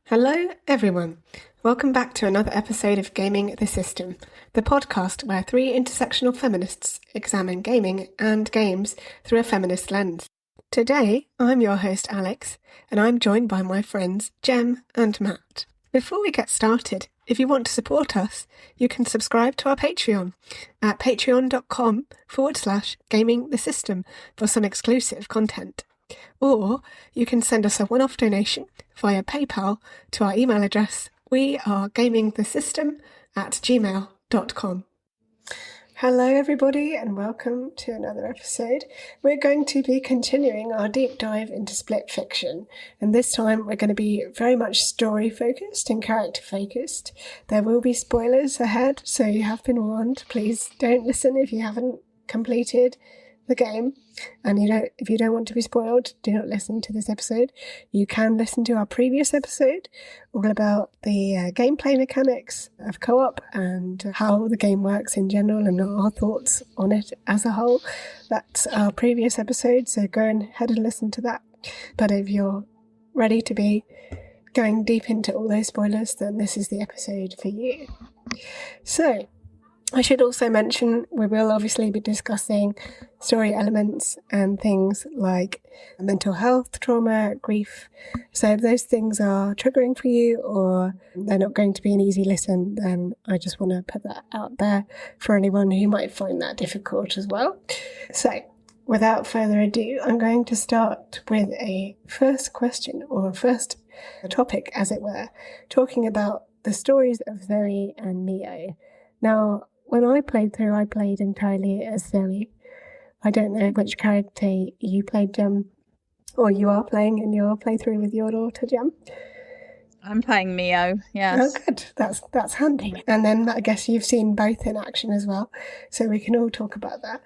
Hello, everyone. Welcome back to another episode of Gaming the System, the podcast where three intersectional feminists examine gaming and games through a feminist lens. Today, I'm your host, Alex, and I'm joined by my friends Jem and Matt. Before we get started, if you want to support us, you can subscribe to our Patreon at patreon.com/gaming the system for some exclusive content. Or you can send us a one-off donation via PayPal to our email address, wearegamingthesystem@gmail.com. Hello everybody and welcome to another episode. We're going to be continuing our deep dive into split fiction, and this time we're going to be very much story focused and character focused. There will be spoilers ahead, so you have been warned. Please don't listen if you haven't completed the game, and if you don't want to be spoiled, do not listen to this episode. You can listen to our previous episode all about the gameplay mechanics of co-op and how the game works in general and our thoughts on it as a whole. That's our previous episode, so go ahead and listen to that. But if you're ready to be going deep into all those spoilers, then this is the episode for you. So I should also mention we will obviously be discussing story elements and things like mental health, trauma, grief. So if those things are triggering for you or they're not going to be an easy listen, then I just want to put that out there for anyone who might find that difficult as well. So without further ado, I'm going to start with a first question or first topic, as it were, talking about the stories of Zoe and Mio. Now, when I played through, I played entirely as Zoe. I don't know which character you played, Jem, or you are playing in your playthrough with your daughter, Jem. I'm playing Mio, yes. Oh, good. That's handy. And then I guess you've seen both in action as well, so we can all talk about that.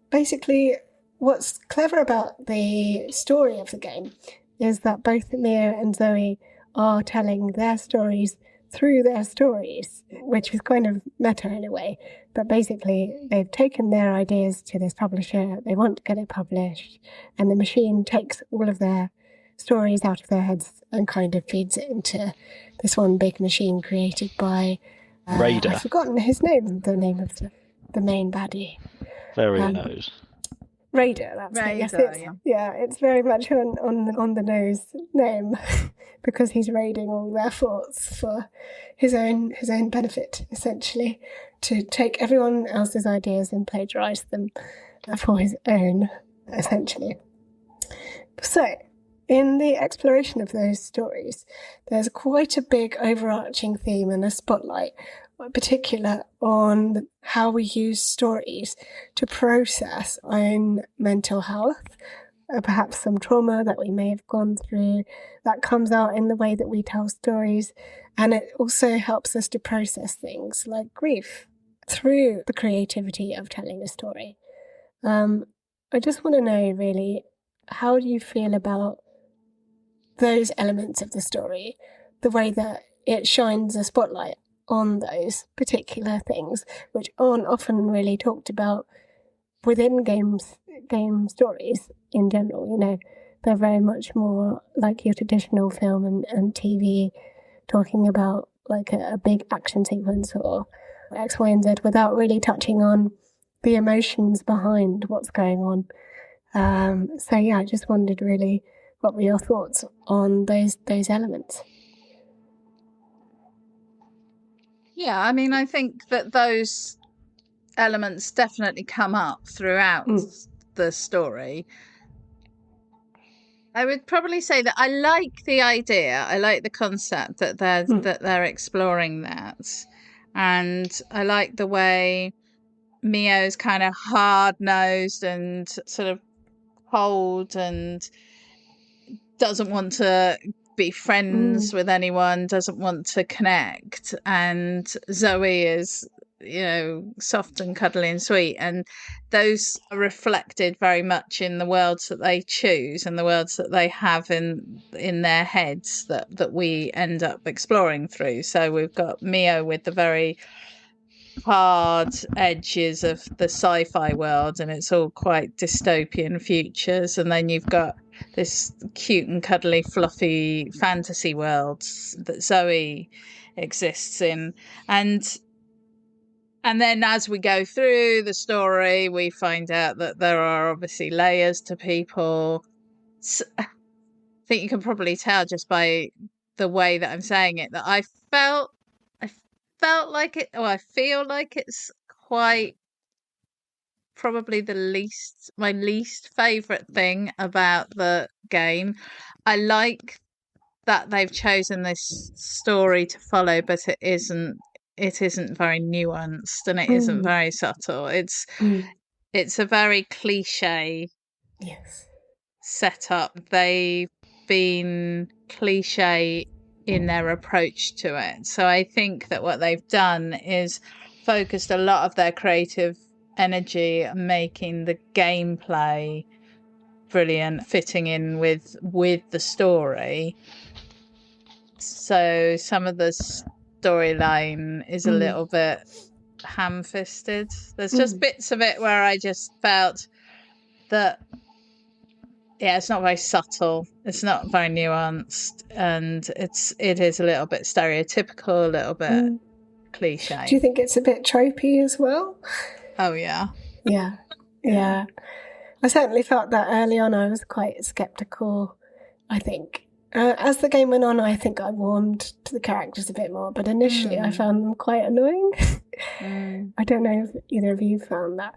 Basically, what's clever about the story of the game is that both Mio and Zoe are telling their stories through their stories, which is kind of meta in a way. But basically, they've taken their ideas to this publisher, they want to get it published, and the machine takes all of their stories out of their heads and kind of feeds it into this one big machine created by Raider. I've forgotten his name, the name of the main baddie. Very nose. Raider, that's it. Yes, it's very much on the nose name because he's raiding all their thoughts for his own benefit, essentially, to take everyone else's ideas and plagiarize them for his own, essentially. So, in the exploration of those stories, there's quite a big overarching theme and a spotlight, in particular on how we use stories to process our own mental health, perhaps some trauma that we may have gone through. That comes out in the way that we tell stories, and it also helps us to process things like grief through the creativity of telling a story. I just want to know, really, how do you feel about those elements of the story, the way that it shines a spotlight on those particular things, which aren't often really talked about within game stories in general. You know, they're very much more like your traditional film and TV, talking about like a big action sequence or X, Y, and Z without really touching on the emotions behind what's going on. So yeah, I just wondered really what were your thoughts on those elements. Yeah, I mean, I think that those elements definitely come up throughout the story. I would probably say that I like the idea, I like the concept that they're exploring that, and I like the way Mio's kind of hard-nosed and sort of cold and doesn't want to be friends with anyone, doesn't want to connect, and Zoe is, you know, soft and cuddly and sweet, and those are reflected very much in the worlds that they choose and the worlds that they have in their heads that we end up exploring through. So we've got Mio with the very hard edges of the sci-fi world, and it's all quite dystopian futures, and then you've got this cute and cuddly, fluffy fantasy world that Zoe exists in, and then as we go through the story, we find out that there are obviously layers to people. I think you can probably tell just by the way that I'm saying it that I felt like it, or I feel like it's quite probably my least favorite thing about the game. I like that they've chosen this story to follow, but it isn't very nuanced and it isn't very subtle. It's a very cliche Yes. setup. They've been cliche in their approach to it. So I think that what they've done is focused a lot of their creative energy on making the gameplay brilliant, fitting in with the story. So some of the storyline is a little bit ham-fisted. There's just bits of it where I just felt that, yeah, it's not very subtle, it's not very nuanced, and it is a little bit stereotypical, a little bit cliche. Do you think it's a bit tropey as well? Oh yeah. Yeah. I certainly felt that early on. I was quite skeptical, I think. As the game went on, I think I warmed to the characters a bit more, but initially I found them quite annoying. I don't know if either of you found that.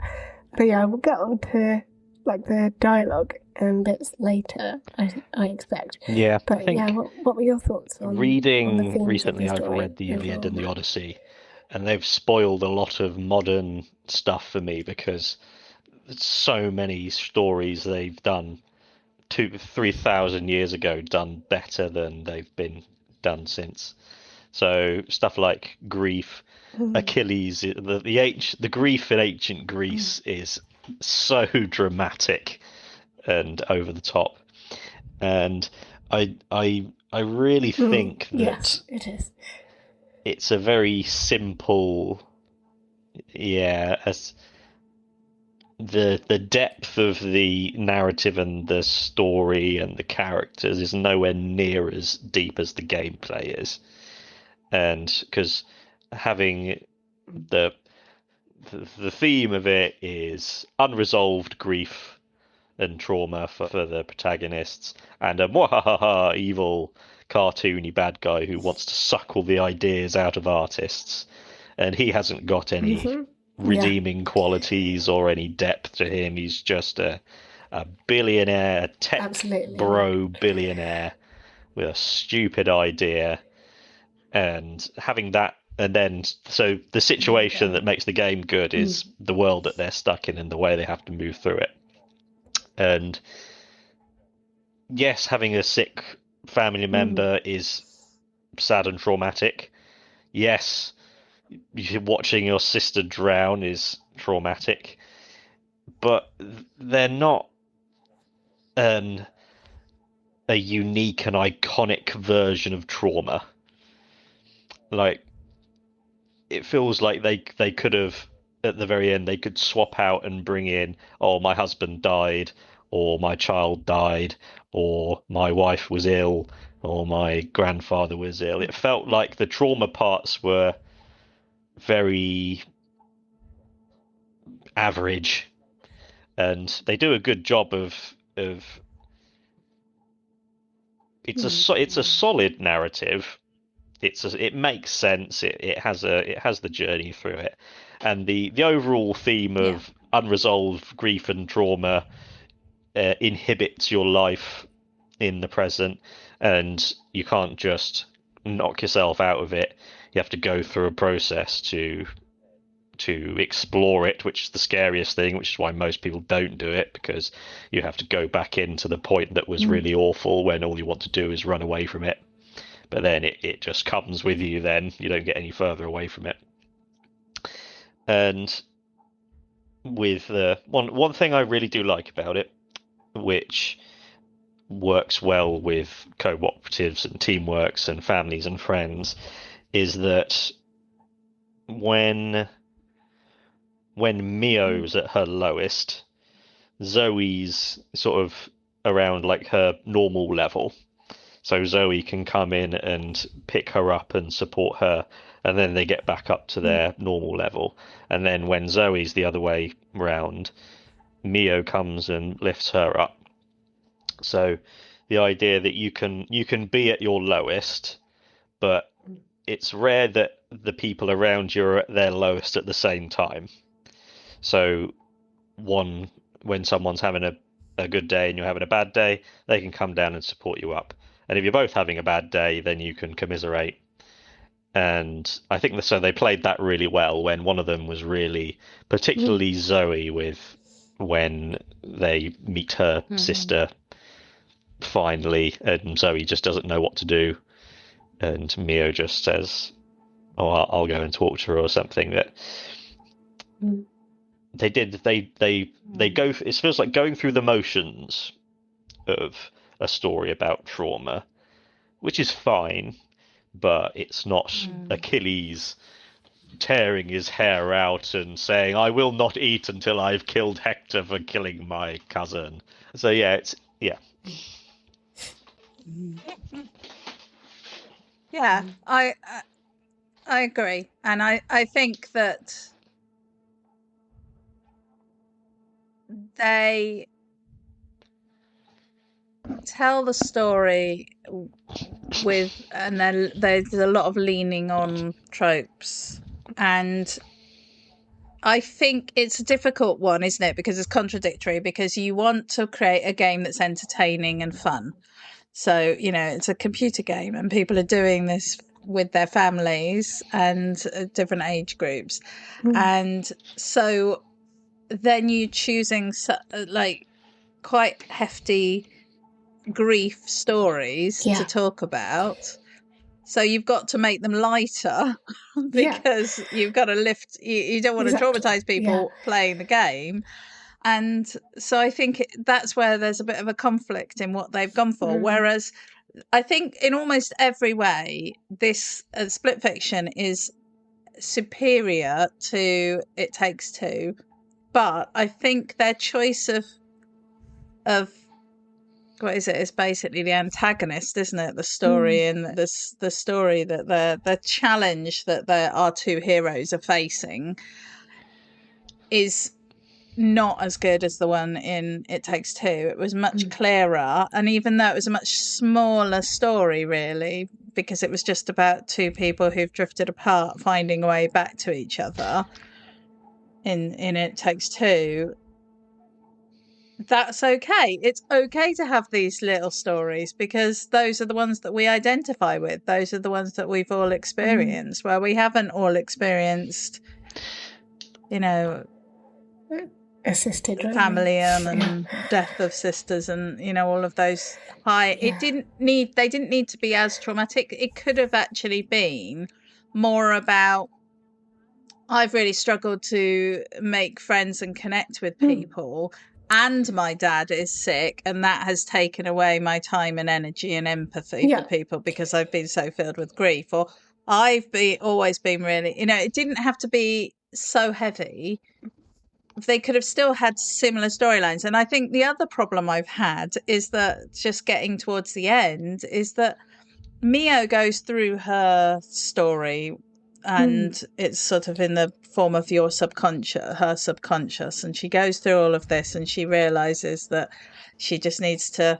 But yeah, we'll get on to like the dialogue and bits later, I expect. Yeah, but I think yeah, what were your thoughts on reading on the themes recently? of the I've story read the Iliad overall? and the Odyssey, and they've spoiled a lot of modern stuff for me because so many stories they've done 2,000-3,000 years ago done better than they've been done since. So stuff like grief, Achilles, the grief in ancient Greece is so dramatic and over the top, and I really think that Yes, it is. it's a very simple, as the depth of the narrative and the story and the characters is nowhere near as deep as the gameplay is, and because having the theme of it is unresolved grief and trauma for the protagonists, and a mwahaha evil cartoony bad guy who wants to suck all the ideas out of artists, and he hasn't got any redeeming qualities or any depth to him. He's just a billionaire, a tech bro billionaire with a stupid idea, and having that. And then, so the situation that makes the game good is the world that they're stuck in and the way they have to move through it. And yes, having a sick family member is sad and traumatic. Yes, watching your sister drown is traumatic, but they're not a unique and iconic version of trauma. Like, it feels like they could have, at the very end, they could swap out and bring in, oh, my husband died, or my child died, or my wife was ill, or my grandfather was ill. It felt like the trauma parts were very average, and they do a good job of it's a solid narrative. It makes sense. It has the journey through it, and the overall theme of unresolved grief and trauma inhibits your life in the present, and you can't just knock yourself out of it. You have to go through a process to explore it, which is the scariest thing, which is why most people don't do it, because you have to go back into the point that was really awful when all you want to do is run away from it. But then it just comes with you, then you don't get any further away from it. And with one thing I really do like about it, which works well with cooperatives and teamworks and families and friends, is that when Mio's at her lowest, Zoe's sort of around like her normal level. So Zoe can come in and pick her up and support her, and then they get back up to their normal level. And then when Zoe's the other way round, Mio comes and lifts her up. So the idea that you can be at your lowest, but it's rare that the people around you are at their lowest at the same time. So when someone's having a good day and you're having a bad day, they can come down and support you up. And if you're both having a bad day, then you can commiserate. And I think so they played that really well when one of them was really, particularly Zoe, with when they meet her sister finally, and Zoe just doesn't know what to do, and Mio just says, "Oh, I'll go and talk to her," or something. That they did. They go. It feels like going through the motions of a story about trauma, which is fine, but it's not Achilles tearing his hair out and saying, "I will not eat until I've killed Hector for killing my cousin." So yeah. Yeah, I agree, and I think that they tell the story and then there's a lot of leaning on tropes, and I think it's a difficult one, isn't it? Because it's contradictory, because you want to create a game that's entertaining and fun. So, it's a computer game and people are doing this with their families and different age groups. And so then you choosing like quite hefty grief stories to talk about. So you've got to make them lighter because you've got to lift, you don't want to traumatize people playing the game. And so I think that's where there's a bit of a conflict in what they've gone for. Whereas I think in almost every way, this split fiction is superior to It Takes Two. But I think their choice of what is it? It's basically the antagonist, isn't it? The story and the story that the challenge that our two heroes are facing is not as good as the one in It Takes Two. It was much clearer, and even though it was a much smaller story, really, because it was just about two people who've drifted apart finding a way back to each other. In It Takes Two, that's okay. It's okay to have these little stories because those are the ones that we identify with. Those are the ones that we've all experienced, where we haven't all experienced, assisted family and death of sisters and, all of those high. They didn't need to be as traumatic. It could have actually been more about, I've really struggled to make friends and connect with people. And my dad is sick, and that has taken away my time and energy and empathy for people because I've been so filled with grief. Or I've always been really, it didn't have to be so heavy. They could have still had similar storylines. And I think the other problem I've had is that, just getting towards the end, is that Mio goes through her story and it's sort of in the form of her subconscious, and she goes through all of this and she realizes that she just needs to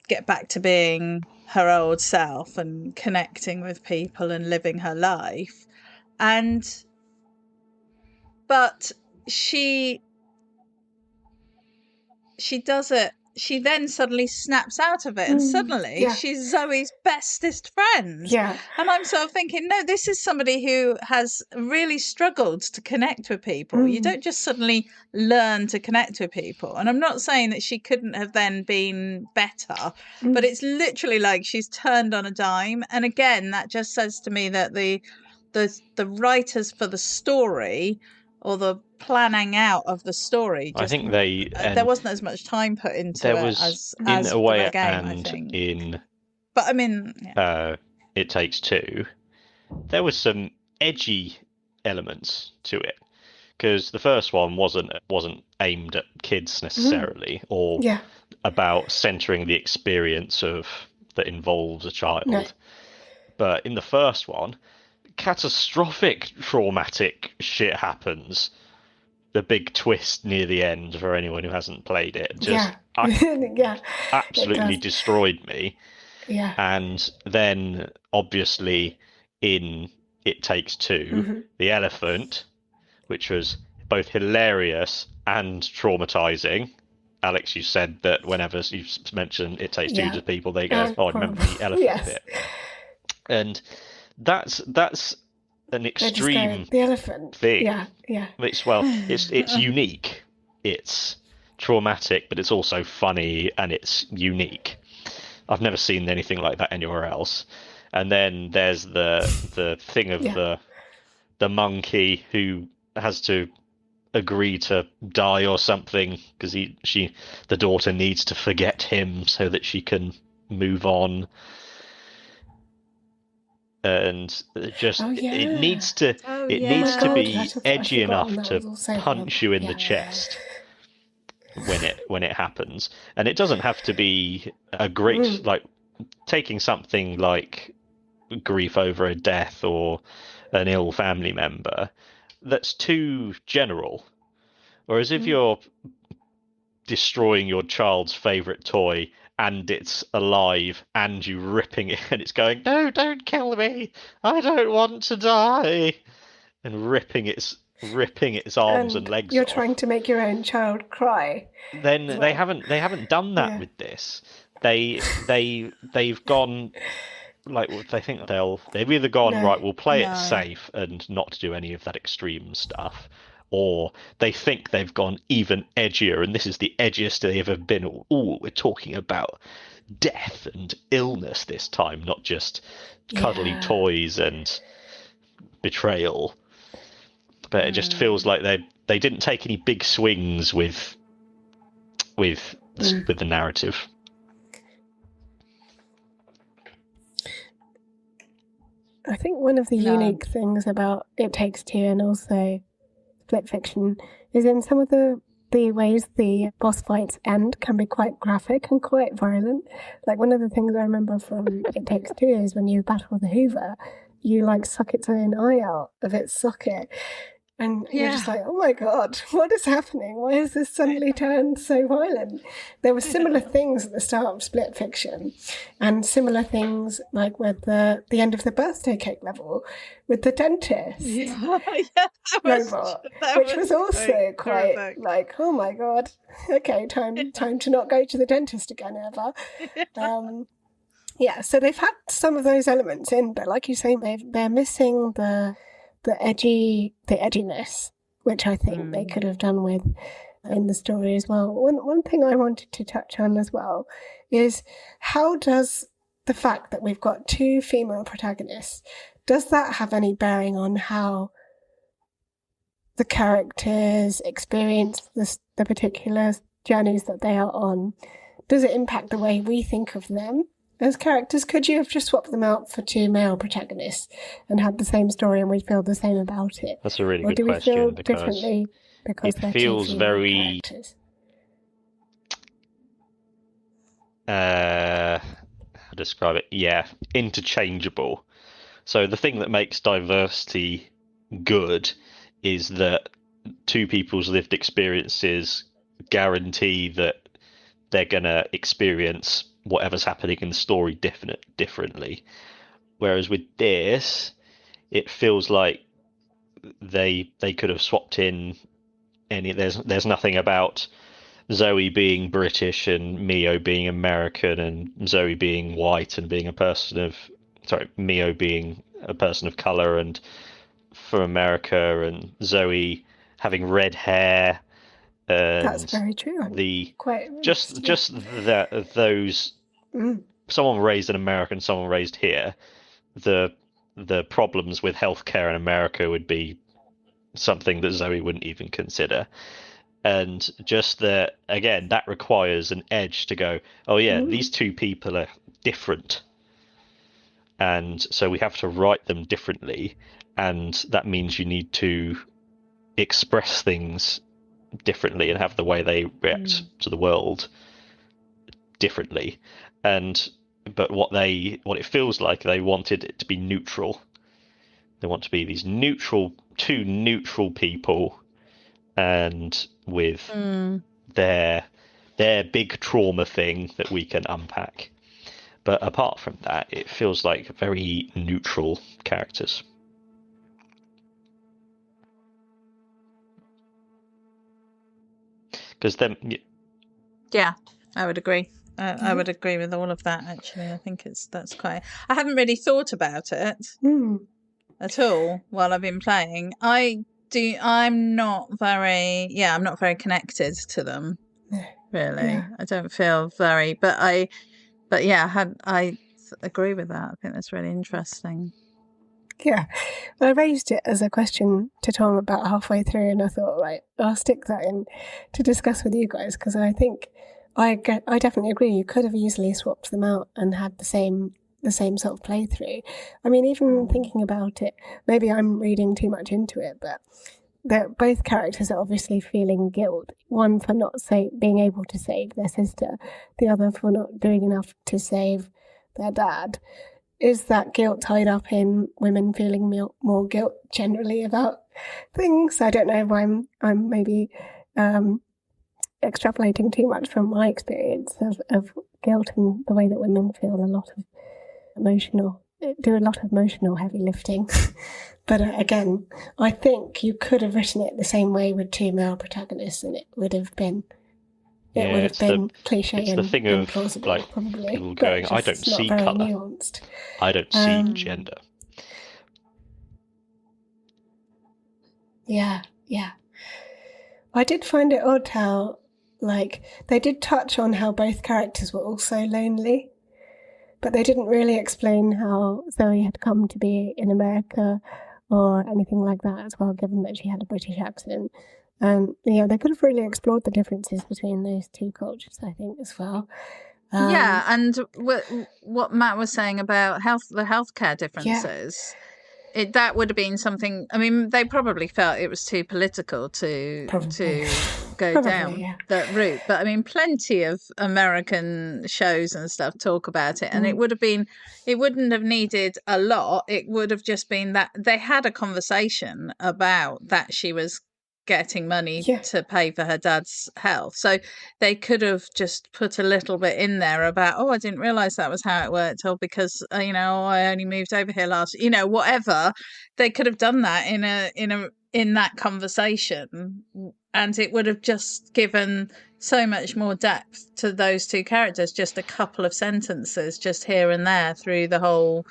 get back to being her old self and connecting with people and living her life. But she does it. She then suddenly snaps out of it, and suddenly she's Zoe's bestest friend. Yeah. And I'm sort of thinking, no, this is somebody who has really struggled to connect with people. You don't just suddenly learn to connect with people. And I'm not saying that she couldn't have then been better, but it's literally like she's turned on a dime. And again, that just says to me that the writers for the story, or the planning out of the story, I think there wasn't as much time put into it as in a way, the game, and I think. but I mean, It Takes Two, there was some edgy elements to it, because the first one wasn't aimed at kids necessarily, or Yeah. about centering the experience that involves a child. No. But in the first one, catastrophic traumatic shit happens. The big twist near the end, for anyone who hasn't played it, just Yeah. absolutely destroyed me. Yeah. And then obviously in It Takes Two, the elephant, which was both hilarious and traumatizing. Alex, you said that whenever you mention It Takes Two to people, they go, "Oh, I remember the elephant bit." And that's an extreme the elephant thing. Yeah. It's unique. It's traumatic, but it's also funny and it's unique. I've never seen anything like that anywhere else. And then there's the thing of the monkey who has to agree to die or something because the daughter needs to forget him so that she can move on. And just it needs to be edgy enough to punch you in the chest when it happens. And it doesn't have to be a great like taking something like grief over a death or an ill family member that's too general. Whereas if you're destroying your child's favorite toy and it's alive and you ripping it and it's going, "No, don't kill me, I don't want to die," and ripping its arms and legs you're off, trying to make your own child cry, then they haven't done that with this. They've gone like they think they've either gone right, we'll play it safe and not do any of that extreme stuff, or they think they've gone even edgier, and this is the edgiest they've ever been. Oh, we're talking about death and illness this time, not just cuddly toys and betrayal. But it just feels like they didn't take any big swings with the narrative. I think one of the unique things about It Takes Two and also split fiction is in some of the ways the boss fights end can be quite graphic and quite violent. Like one of the things I remember from It Takes Two is when you battle the Hoover, you like suck its own eye out of its socket. And you're just like, oh my God, what is happening? Why has this suddenly turned so violent? There were similar things at the start of Split Fiction, and similar things like with the end of the birthday cake level with the dentist robot, which was also quite horrific. Like, oh my God, okay, time to not go to the dentist again ever. So they've had some of those elements in, but like you say, they're missing the edginess, which I think they could have done with in the story as well. One thing I wanted to touch on as well is how does the fact that we've got two female protagonists, does that have any bearing on how the characters experience the particular journeys that they are on? Does it impact the way we think of them as characters? Could you have just swapped them out for two male protagonists and had the same story and we'd feel the same about it? That's a really good question. Or do we feel differently because it feels very characters? How to describe it? Yeah, interchangeable. So the thing that makes diversity good is that two people's lived experiences guarantee that they're going to experience whatever's happening in the story differently. Whereas with this, it feels like they could have swapped in any. There's nothing about Zoe being British and Mio being American, and Zoe being white and being Mio being a person of color and from America, and Zoe having red hair. That's very true. Those someone raised in America and someone raised here, the problems with healthcare in America would be something that Zoe wouldn't even consider. And just that requires an edge to go, oh yeah, these two people are different, and so we have to write them differently, and that means you need to express things differently and have the way they react to the world differently. But what it feels like, they wanted it to be neutral. They want to be these two neutral people, and with their big trauma thing that we can unpack. But apart from that, it feels like very neutral characters. Because then, yeah, I would agree. I would agree with all of that. Actually, I think that's quite. I haven't really thought about it at all while I've been playing. I'm not very connected to them. Really, Yeah. I don't feel very. But yeah, I agree with that. I think that's really interesting. Yeah, well, I raised it as a question to Tom about halfway through, and I thought, right, I'll stick that in to discuss with you guys, because I think I definitely agree. You could have easily swapped them out and had the same sort of playthrough. I mean, even thinking about it, maybe I'm reading too much into it, but both characters are obviously feeling guilt. One for not being able to save their sister, the other for not doing enough to save their dad. Is that guilt tied up in women feeling more guilt generally about things? I don't know if I'm maybe extrapolating too much from my experience of guilt and the way that women feel do a lot of emotional heavy lifting. But again, I think you could have written it the same way with two male protagonists, and it would have been cliche and plausible, like, probably. people going, I don't see colour. Nuanced. I don't see gender. Yeah. I did find it odd how, like, they did touch on how both characters were also lonely, but they didn't really explain how Zoe had come to be in America or anything like that as well, given that she had a British accent. They could have really explored the differences between those two cultures, I think, as well. And what Matt was saying about the healthcare differences, that would have been something. I mean, they probably felt it was too political to go down that route. But I mean, plenty of American shows and stuff talk about it, and it wouldn't have needed a lot. It would have just been that they had a conversation about that she was getting money to pay for her dad's health. So they could have just put a little bit in there about, I didn't realize that was how it worked, or because I only moved over here last, whatever. They could have done that in that conversation, and it would have just given so much more depth to those two characters. Just a couple of sentences just here and there through the whole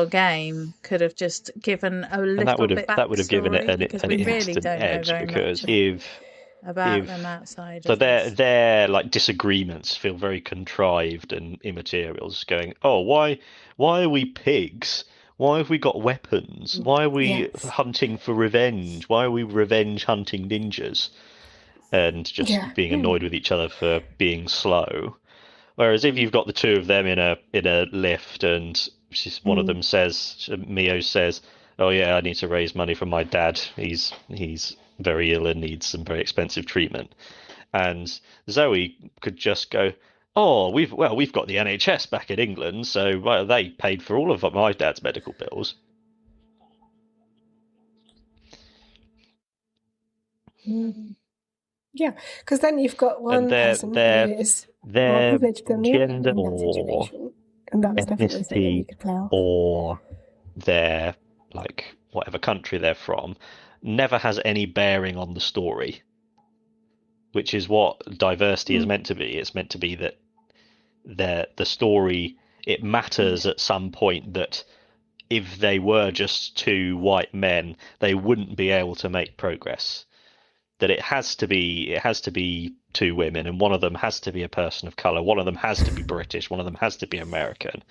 game could have just given a little bit backstory, that would have given it an we really don't edge, know very because much about them outside. So their like disagreements feel very contrived and immaterial. Just going, why are we pigs? Why have we got weapons? Why are we hunting for revenge? Why are we revenge hunting ninjas? And just being annoyed with each other for being slow. Whereas if you've got the two of them in a lift, and one of them says, Mio says, "Oh yeah, I need to raise money for my dad. He's very ill and needs some very expensive treatment," and Zoe could just go, we've got the NHS back in England, so they paid for all of my dad's medical bills. Yeah, because then you've got one person who is more privileged than the other in that situation, and that's definitely something you could play off. Or their, like, whatever country they're from, never has any bearing on the story, which is what diversity is meant to be. It's meant to be that the story, it matters at some point that if they were just two white men, they wouldn't be able to make progress. That it has to be two women, and one of them has to be a person of color, one of them has to be British, one of them has to be American,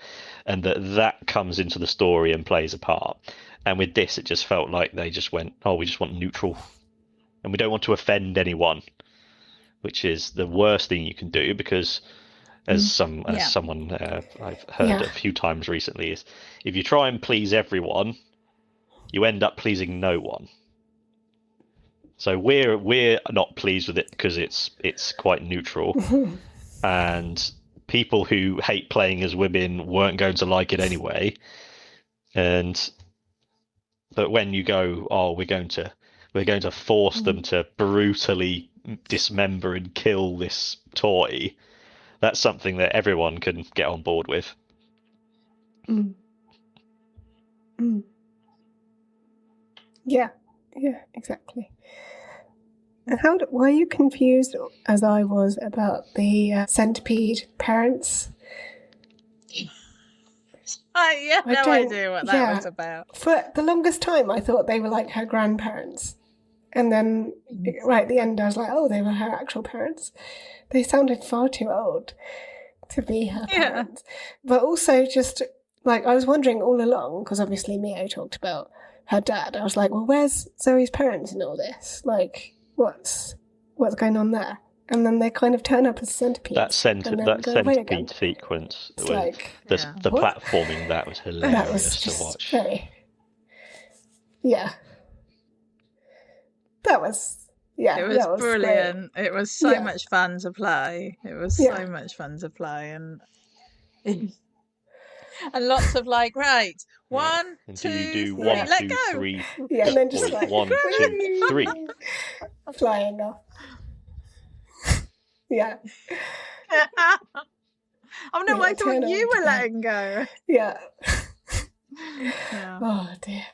and that comes into the story and plays a part. And with this, it just felt like they just went, we just want neutral, and we don't want to offend anyone, which is the worst thing you can do, because as someone I've heard a few times recently, is if you try and please everyone, you end up pleasing no one. So we're not pleased with it because it's quite neutral, and people who hate playing as women weren't going to like it anyway. But when you go, oh, we're going to force them to brutally dismember and kill this toy, that's something that everyone can get on board with. Yeah, exactly. And were you confused, as I was, about the centipede parents? I have no idea what that was about. For the longest time, I thought they were like her grandparents. And then, right at the end, I was like, oh, they were her actual parents. They sounded far too old to be her parents. But also just, like, I was wondering all along, because obviously Mio talked about her dad. I was like, well, where's Zoe's parents in all this? Like, what's going on there? And then they kind of turn up as centipedes. That centipede sequence, it's like, the platforming, that was hilarious to watch. That was brilliant. Great. It was so much fun to play. It was so much fun to play, and lots of like, right, 1, 2, 3, let go. 3, yeah, and then just like 1, 2, 3, flying off. Yeah. Oh no, I thought you were letting go. Yeah. Oh dear.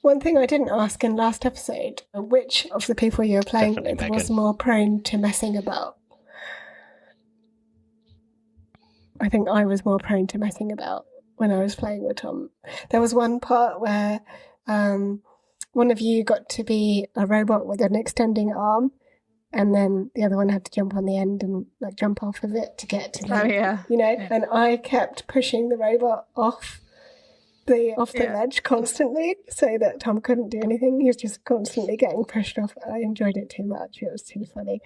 One thing I didn't ask in last episode, which of the people you were playing with was more prone to messing about? I think I was more prone to messing about when I was playing with Tom. There was one part where one of you got to be a robot with an extending arm, and then the other one had to jump on the end and like jump off of it to get to the, and I kept pushing the robot off the ledge constantly so that Tom couldn't do anything. He was just constantly getting pushed off. I enjoyed it too much. It was too funny.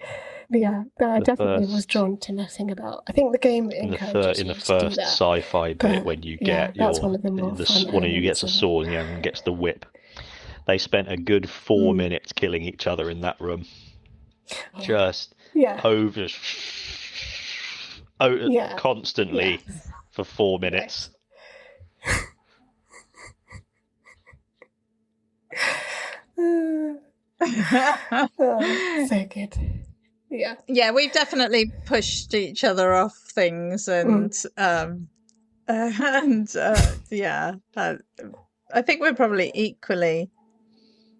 But I definitely was drawn to messing about. I think the game encourages in the first sci-fi bit when you get one of the more fun one of you gets a sword and the other one gets the whip. They spent a good 4 minutes killing each other in that room. Just over constantly for 4 minutes. So good. Yeah, we've definitely pushed each other off things, and I think we're probably equally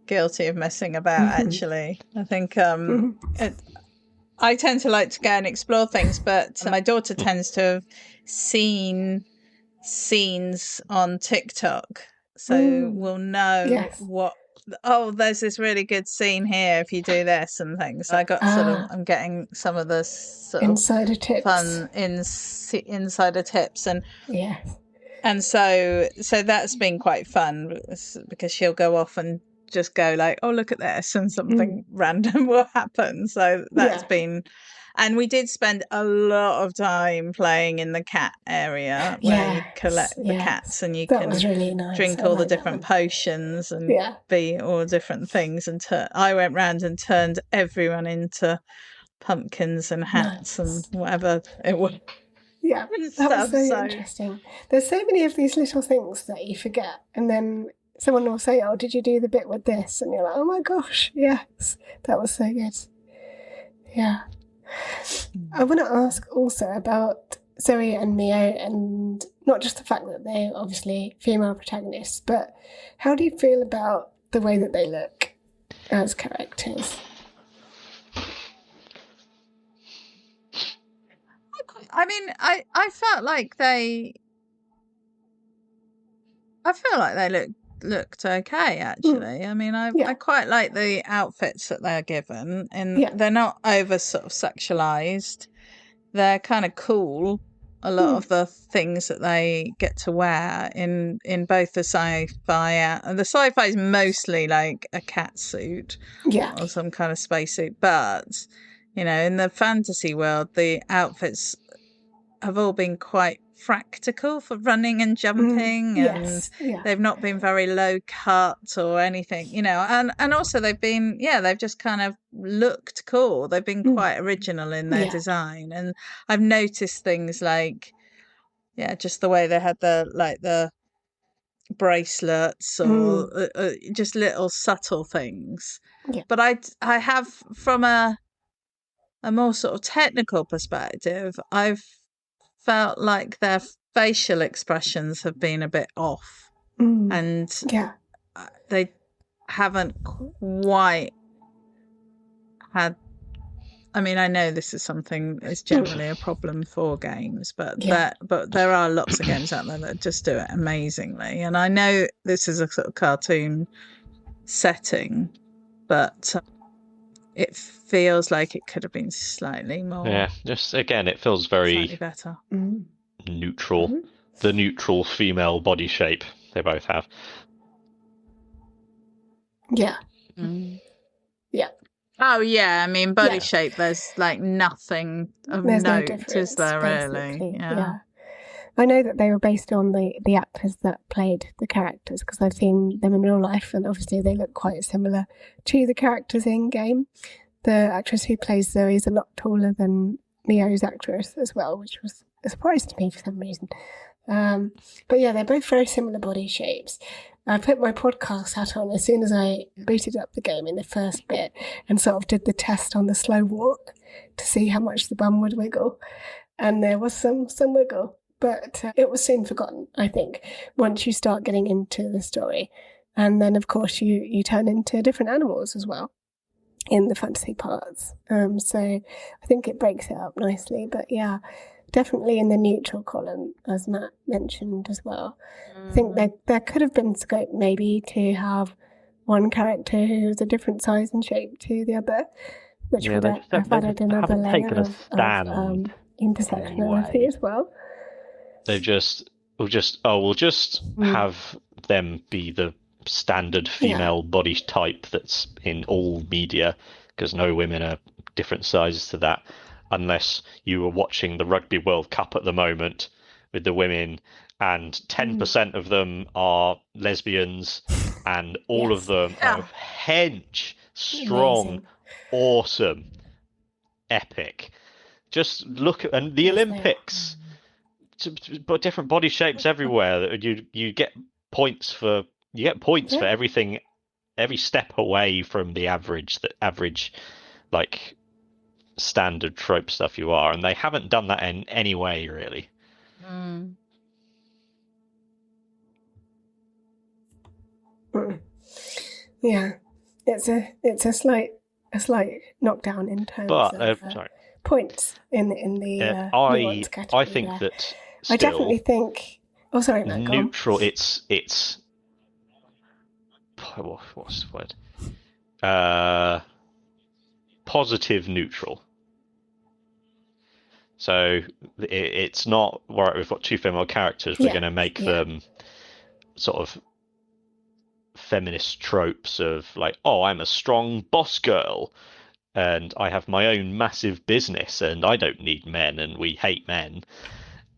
guilty of messing about. Actually, I think I tend to like to go and explore things, but my daughter tends to have seen scenes on TikTok, so we'll know what. Oh, there's this really good scene here if you do this and things. I got I'm getting some of the sort insider tips, fun insider tips, and so that's been quite fun because she'll go off and just go like, oh, look at this, and something random will happen. So that's been. And we did spend a lot of time playing in the cat area where you collect the cats and you can really nice. Drink all the different potions and be all different things. And I went round and turned everyone into pumpkins and hats and whatever it was. Yeah, that was so interesting. There's so many of these little things that you forget. And then someone will say, oh, did you do the bit with this? And you're like, oh my gosh, yes, that was so good. Yeah. I want to ask also about Zoe and Mio, and not just the fact that they're obviously female protagonists, but how do you feel about the way that they look as characters? I mean, I felt like they looked okay, actually. I mean, I quite like the outfits that they're given, and they're not over sort of sexualized. They're kind of cool. A lot of the things that they get to wear in both the sci-fi and the sci-fi is mostly like a cat suit or some kind of spacesuit, but in the fantasy world, the outfits have all been quite practical for running and jumping, yes, and they've not been very low cut or anything, and also they've just kind of looked cool. They've been quite original in their design, and I've noticed things like just the way they had the bracelets or just little subtle things. But I have, from a more sort of technical perspective, I've felt like their facial expressions have been a bit off, and they haven't quite had. I mean, I know this is something that's generally a problem for games, but there are lots of games out there that just do it amazingly. And I know this is a sort of cartoon setting, but it feels like it could have been slightly more. Yeah, just again, it feels very better. Neutral. The neutral female body shape they both have. Yeah. Yeah. Oh yeah, I mean body shape. There's like nothing of There's note, no is there really? Basically. Yeah. I know that they were based on the actors that played the characters, because I've seen them in real life, and obviously they look quite similar to the characters in game. The actress who plays Zoe is a lot taller than Mio's actress as well, which was a surprise to me for some reason. But yeah, they're both very similar body shapes. I put my podcast hat on as soon as I booted up the game in the first bit and sort of did the test on the slow walk to see how much the bum would wiggle. And there was some wiggle, but it was soon forgotten, I think, once you start getting into the story. And then, of course, you turn into different animals as well in the fantasy parts. So I think it breaks it up nicely. But yeah, definitely in the neutral column, as Matt mentioned as well. I think there could have been scope maybe to have one character who's a different size and shape to the other, which would have added another layer of intersectionality as well. We'll just have them be the standard female body type that's in all media, because no women are different sizes to that, unless you were watching the Rugby World Cup at the moment with the women, and 10% of them are lesbians, and all of them are hench, strong, amazing, awesome, epic. Just look at the Olympics. But different body shapes everywhere. You get points for for everything, every step away from the average like standard trope stuff you are, and they haven't done that in any way really. Yeah, it's a slight knockdown in terms of points in the nuance category. I think there. that still, I definitely think. Oh, sorry, Matt. Neutral. It's what's the word? Positive neutral. So it's not right. We've got two female characters. We're going to make them sort of feminist tropes of like, oh, I'm a strong boss girl, and I have my own massive business, and I don't need men, and we hate men.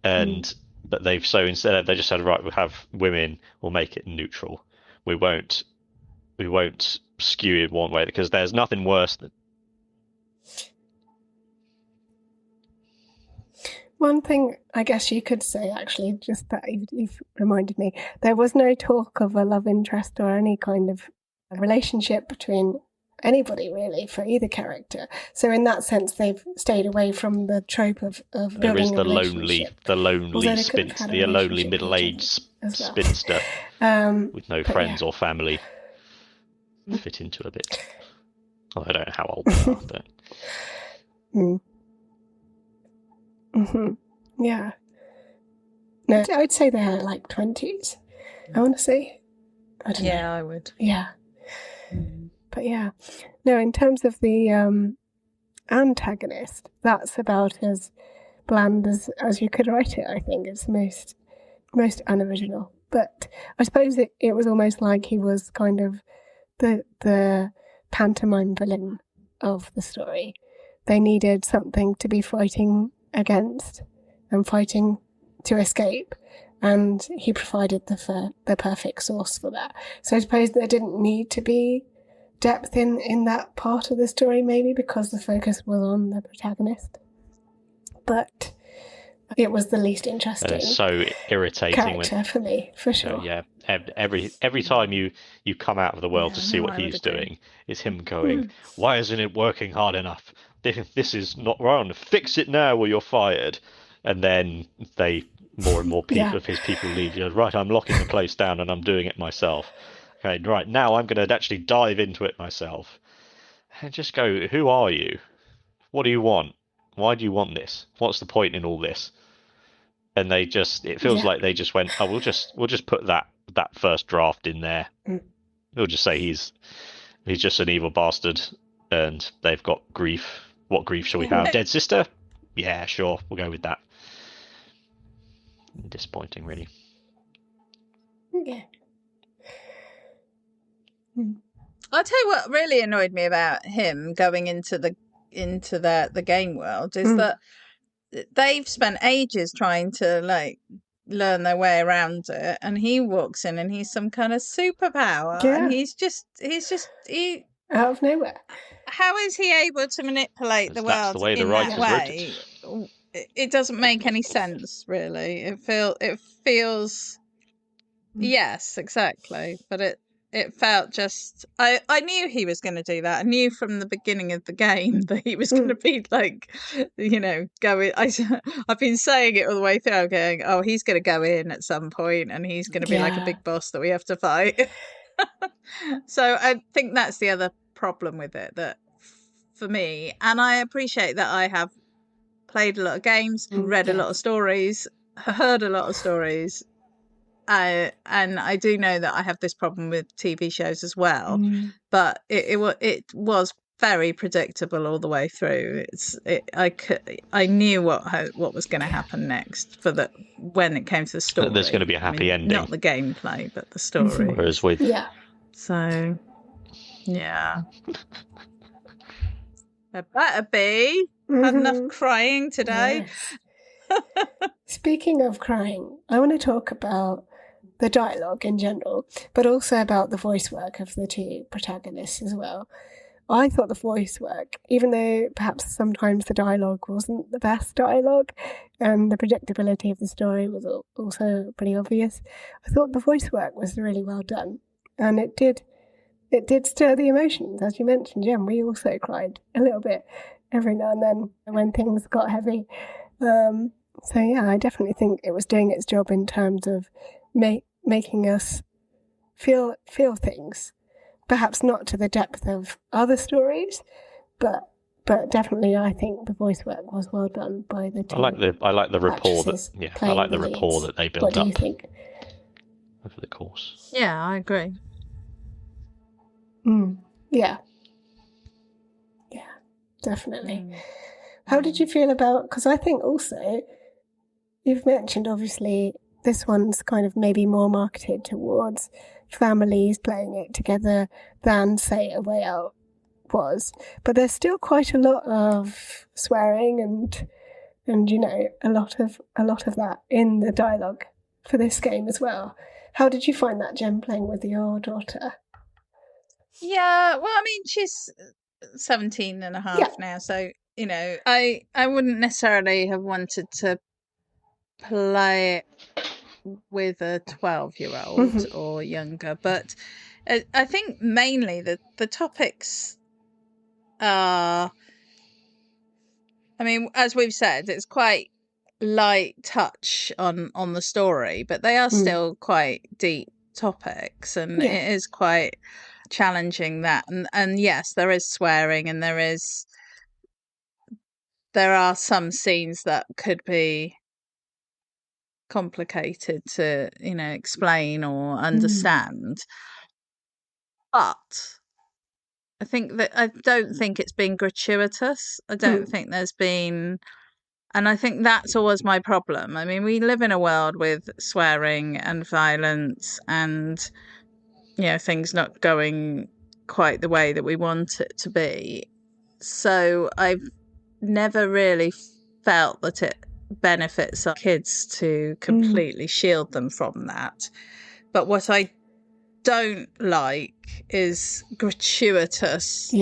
And but instead they just said, right, we'll have women, we'll make it neutral. We won't skew it one way, because there's nothing worse than. One thing I guess you could say, actually, just that you've reminded me, there was no talk of a love interest or any kind of relationship between anybody really for either character. So in that sense, they've stayed away from the trope of building a relationship. the lonely spinster, the lonely middle-aged spinster with no friends or family fit into a bit. Well, I don't know how old they are, but. Yeah. No, I'd say they're like 20s. I want to say. I don't know. Yeah, I would. Yeah. But yeah. No, in terms of the antagonist, that's about as bland as you could write it, I think. It's most unoriginal. But I suppose it was almost like he was kind of the pantomime villain of the story. They needed something to be fighting against and fighting to escape, and he provided the perfect source for that. So I suppose there didn't need to be depth in that part of the story, maybe because the focus was on the protagonist. But it was the least interesting. It's so irritating character for me, for sure. Yeah, every time you come out of the world to see what he's doing, it's him going, "Why isn't it working hard enough? This is not wrong. Fix it now, or you're fired." And then more and more people of his people leave. You're right. I'm locking the place down, and I'm doing it myself. Okay, right now I'm going to actually dive into it myself, and just go, "Who are you? What do you want? Why do you want this? What's the point in all this?" And it feels like they just went, "Oh, we'll just put that first draft in there. We'll just say he's just an evil bastard, and they've got grief. What grief shall we have? Dead sister? Yeah, sure, we'll go with that." Disappointing, really. Yeah. I'll tell you what really annoyed me about him going into the game world is that they've spent ages trying to like learn their way around it, and he walks in and he's some kind of superpower, and he's just out of nowhere. How is he able to manipulate the world in that way? It doesn't make any sense, really. It feels yes, exactly, but it felt just I knew he was going to do that. I knew from the beginning of the game that he was going to be like, going. I've been saying it all the way through, going, oh, he's going to go in at some point, and he's going to be like a big boss that we have to fight. So I think that's the other problem with it, that for me, and I appreciate that I have played a lot of games, read a lot of stories, heard a lot of stories. And I do know that I have this problem with TV shows as well, but it was very predictable all the way through. I knew what was going to happen next when it came to the story. There's going to be a happy ending, not the gameplay, but the story. Whereas with so there better be. Had enough crying today. Yes. Speaking of crying, I want to talk about the dialogue in general, but also about the voice work of the two protagonists as well. I thought the voice work, even though perhaps sometimes the dialogue wasn't the best dialogue and the predictability of the story was also pretty obvious, I thought the voice work was really well done, and it did stir the emotions, as you mentioned, Jem. We also cried a little bit every now and then when things got heavy. So yeah, I definitely think it was doing its job in terms of making us feel things, perhaps not to the depth of other stories, but definitely I think the voice work was well done by the two. I like the rapport that they built up. What do you think? Over the course. Yeah, I agree. Yeah, definitely. How did you feel about, because I think also you've mentioned obviously this one's kind of maybe more marketed towards families playing it together than, say, A Way Out was, but there's still quite a lot of swearing and a lot of that in the dialogue for this game as well. How did you find that, Jem, playing with your daughter? Yeah, well, I mean, she's 17 and a half now, so I wouldn't necessarily have wanted to play it with a 12-year-old or younger, but I think mainly the topics are, I mean, as we've said, it's quite light touch on the story, but they are still quite deep topics, and it is quite challenging that, and yes, there is swearing, and there are some scenes that could be complicated to explain or understand, but I don't think it's been gratuitous. I don't think there's been, and I think that's always my problem. I mean, we live in a world with swearing and violence and things not going quite the way that we want it to be. So I've never really felt that it benefits our kids to completely shield them from that. But what I don't like is gratuitous,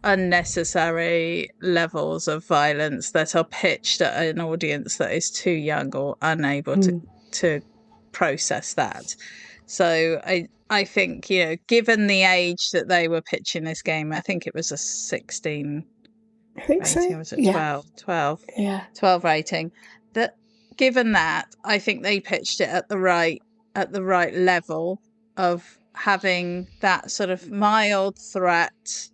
unnecessary levels of violence that are pitched at an audience that is too young or unable to process that. So I think, given the age that they were pitching this game, I think it was a 16 I think rating, so. or was it 12 rating, that given that, I think they pitched it at the right level of having that sort of mild threat,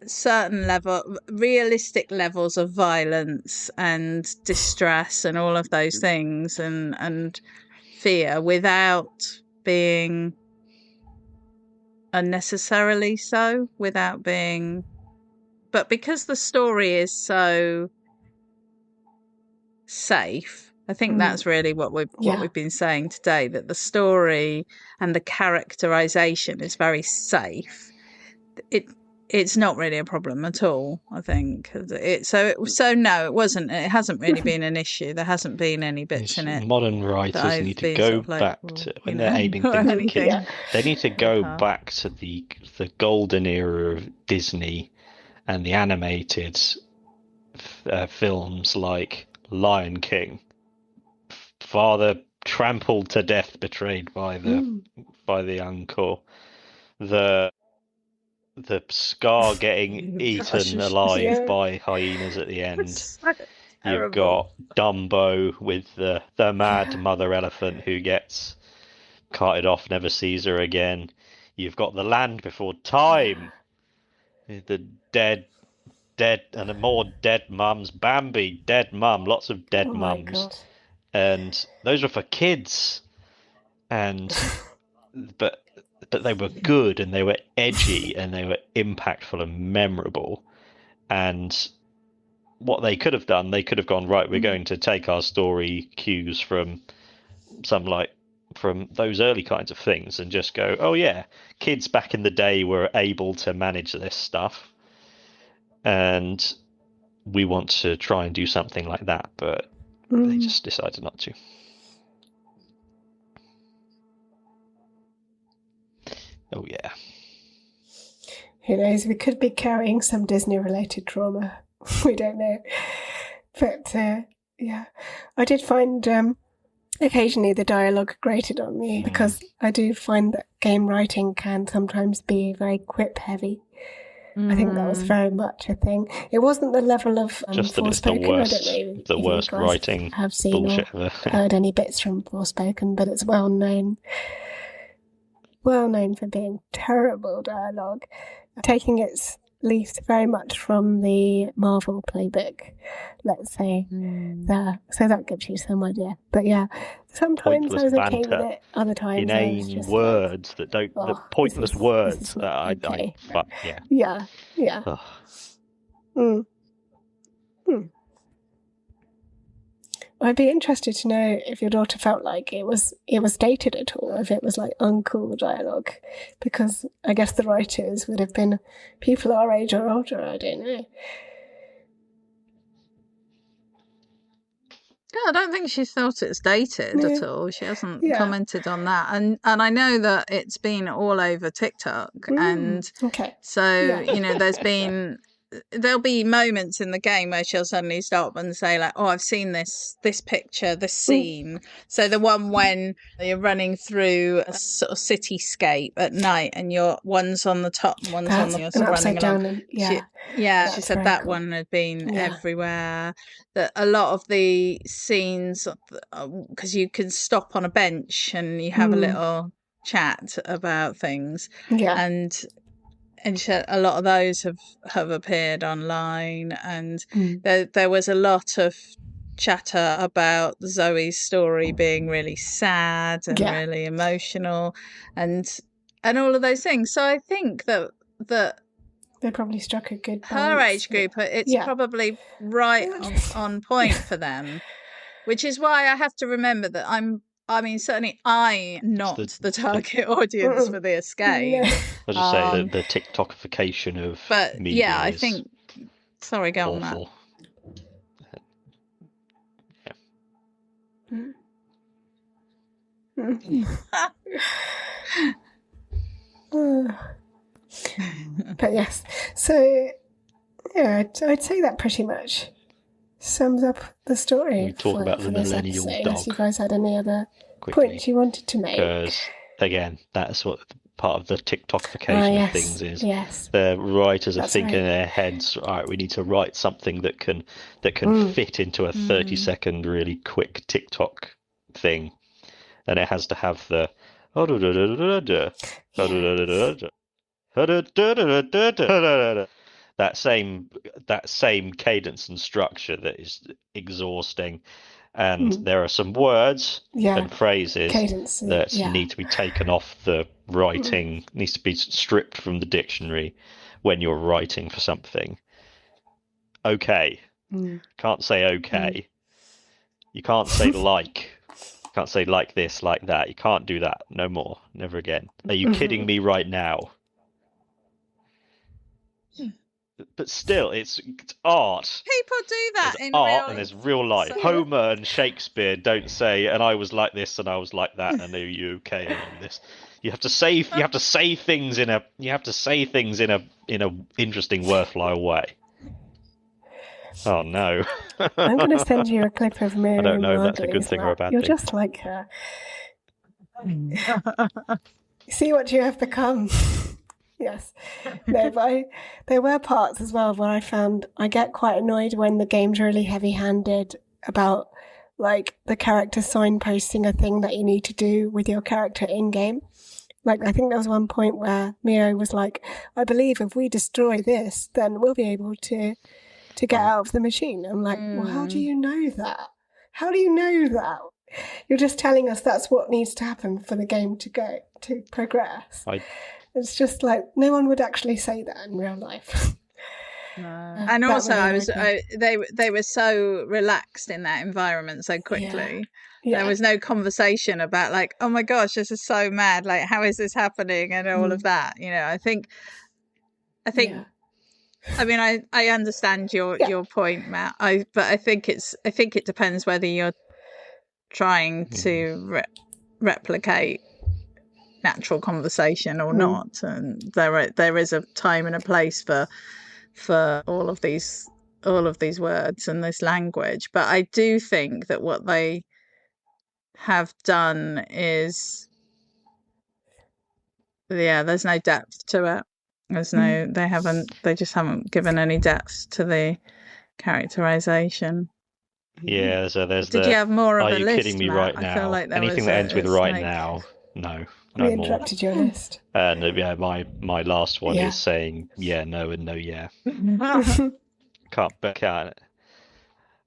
certain level, realistic levels of violence and distress and all of those things, and fear, without being unnecessarily so, but because the story is so safe, I think that's really what we've been saying today, that the story and the characterization is very safe. It's not really a problem at all, I think. No, it wasn't. It hasn't really been an issue. There hasn't been any bits in it. Modern writers need to go back to, when they're aiming things at kids, they need to go back to the golden era of Disney and the animated films like Lion King. Father trampled to death, betrayed by the uncle. The Scar getting eaten alive by hyenas at the end. You've got Dumbo with the mad mother elephant who gets carted off, never sees her again. You've got The Land Before Time, the dead and more dead mums. Bambi, dead mum, lots of dead mums. And those were for kids. And but they were good, and they were edgy, and they were impactful and memorable. And what they could have done, they could have gone, right, we're going to take our story cues from those early kinds of things and just go, oh yeah, kids back in the day were able to manage this stuff, and we want to try and do something like that, but they just decided not to. Oh yeah. Who knows? We could be carrying some Disney-related trauma. We don't know. But I did find occasionally the dialogue grated on me, because I do find that game writing can sometimes be very quip-heavy. I think that was very much a thing. It wasn't the level of just that it's the worst writing have seen bullshit or ever. heard any bits from Forspoken, but it's well known for being terrible dialogue, taking its leaf very much from the Marvel playbook, let's say. So that gives you some idea. But yeah, sometimes Pointless I was okay banter, with it, other times inane I was just words that don't, the pointless words. Yeah. I'd be interested to know if your daughter felt like it was dated at all, if it was like uncool dialogue, because I guess the writers would have been people our age or older. I don't know. Yeah, I don't think she thought it's dated at all. She hasn't commented on that, and I know that it's been all over TikTok, and so there'll be moments in the game where she'll suddenly stop and say like, oh, I've seen this picture, this scene. So the one when you're running through a sort of cityscape at night, and one's on the top, one's on the running along. She said that cool. One had been everywhere. That a lot of the scenes, because you can stop on a bench and you have a little chat about things, and a lot of those have appeared online, and there was a lot of chatter about Zoe's story being really sad and really emotional, and all of those things. So I think that they probably struck a good balance. Her age group, it's probably right on point for them, which is why I have to remember that certainly I'm not the target audience for this game. I'll just say the TikTokification of media I think... Sorry, go on, Matt. But yes, so yeah, I'd say that pretty much sums up the story. We talk about the this millennial episode, dog. Unless you guys had any other quickly, points you wanted to make. Because again, that's what part of the TikTokification of things is. Yes. The writers are thinking in their heads, all right, we need to write something that can fit into a 30-second really quick TikTok thing, and it has to have the that same cadence and structure that is exhausting. And there are some words and phrases that need to be taken off the writing, needs to be stripped from the dictionary when you're writing for something. Okay. Can't say okay. You can't say like. You can't say like this, like that. You can't do that. No more. Never again. Are you kidding me right now? But still, it's art. People do that there's in art real and there's real life. So... Homer and Shakespeare don't say, and I was like this and I was like that, and are you okay? And this. You have to say things in a interesting, worthwhile way. Oh no! I'm going to send you a clip of Miriam. I don't know if that's a good thing or a bad thing. thing. You're just like her. See what you have become. Yes. No, but there were parts as well where I found I get quite annoyed when the game's really heavy-handed about, like, the character signposting a thing that you need to do with your character in-game. Like, I think there was one point where Mio was like, I believe if we destroy this, then we'll be able to get out of the machine. I'm like, well, how do you know that? How do you know that? You're just telling us that's what needs to happen for the game to progress. It's just like no one would actually say that in real life. No. And also, they were so relaxed in that environment so quickly. There was no conversation about like, oh my gosh, this is so mad. Like, how is this happening? And all of that. You know, I think. I mean, I understand your point, Matt. But I think it depends whether you're trying to replicate natural conversation or not, and there is a time and a place for all of these words and this language. But I do think that what they have done is there's no depth to it. They just haven't given any depth to the characterization. Yeah, so there's Did you have more of a list? Are you kidding me, Matt? right now? I feel like anything that ends with right now, no. We interrupted your list. And my last one is saying yeah, no, and no, yeah. Can't.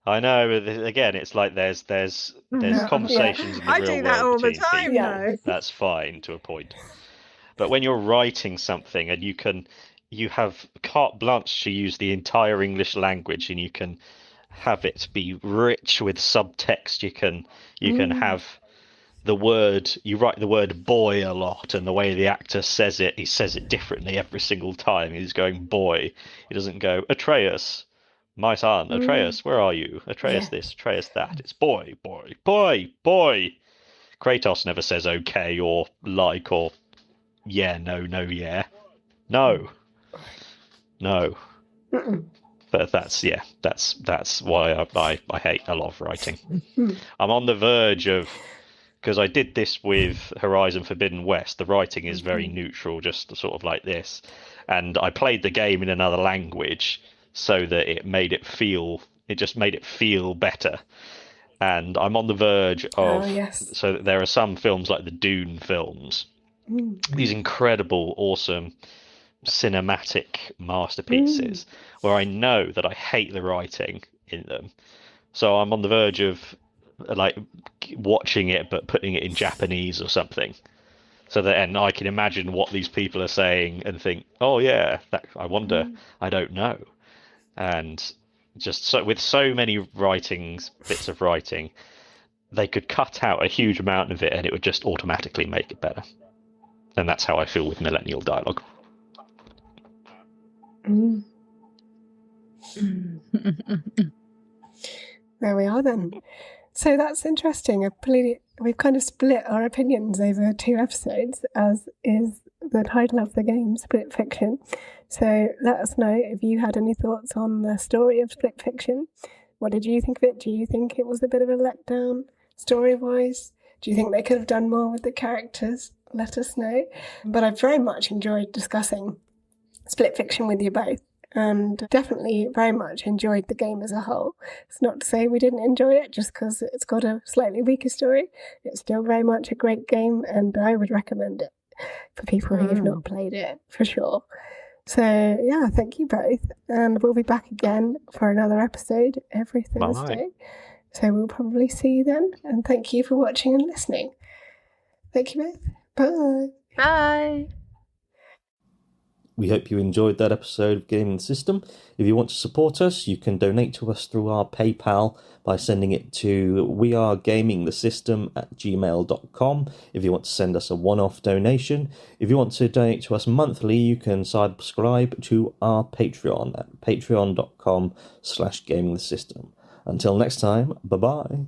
I know, but again, it's like there's conversations in the real world. I do that all the time. People. That's fine to a point. But when you're writing something and you have carte blanche to use the entire English language, and you can have it be rich with subtext. You can have the word. You write the word boy a lot, and the way the actor says it, he says it differently every single time. He's going boy. He doesn't go Atreus, my son. Atreus, where are you? Atreus this, Atreus that. It's boy, boy, boy, boy. Kratos never says okay or like or yeah, no, no, yeah, no. But that's why I hate a lot of writing. I'm on the verge of, because I did this with Horizon Forbidden West. The writing is very neutral, just sort of like this, and I played the game in another language so that it just made it feel better. And I'm on the verge of, so there are some films like the Dune films, these incredible, awesome cinematic masterpieces where I know that I hate the writing in them. So I'm on the verge of like watching it but putting it in Japanese or something. So that and I can imagine what these people are saying and think, oh yeah, I wonder, I don't know. And just so with so many bits of writing, they could cut out a huge amount of it and it would just automatically make it better. And that's how I feel with millennial dialogue. There we are then. So that's interesting. we've kind of split our opinions over 2 episodes, as is the title of the game, Split Fiction. So let us know if you had any thoughts on the story of Split Fiction. What did you think of it? Do you think it was a bit of a letdown story-wise? Do you think they could have done more with the characters? Let us know. But I very much enjoyed discussing Split Fiction with you both, and definitely very much enjoyed the game as a whole. It's not to say we didn't enjoy it just because it's got a slightly weaker story. It's still very much a great game, and I would recommend it for people who've not played it, for sure. So, yeah, thank you both. And we'll be back again for another episode every Thursday. Bye. So we'll probably see you then. And thank you for watching and listening. Thank you both. Bye. Bye. We hope you enjoyed that episode of Gaming the System. If you want to support us, you can donate to us through our PayPal by sending it to wearegamingthesystem@gmail.com if you want to send us a one-off donation. If you want to donate to us monthly, you can subscribe to our Patreon at patreon.com/gamingthesystem. Until next time, bye-bye.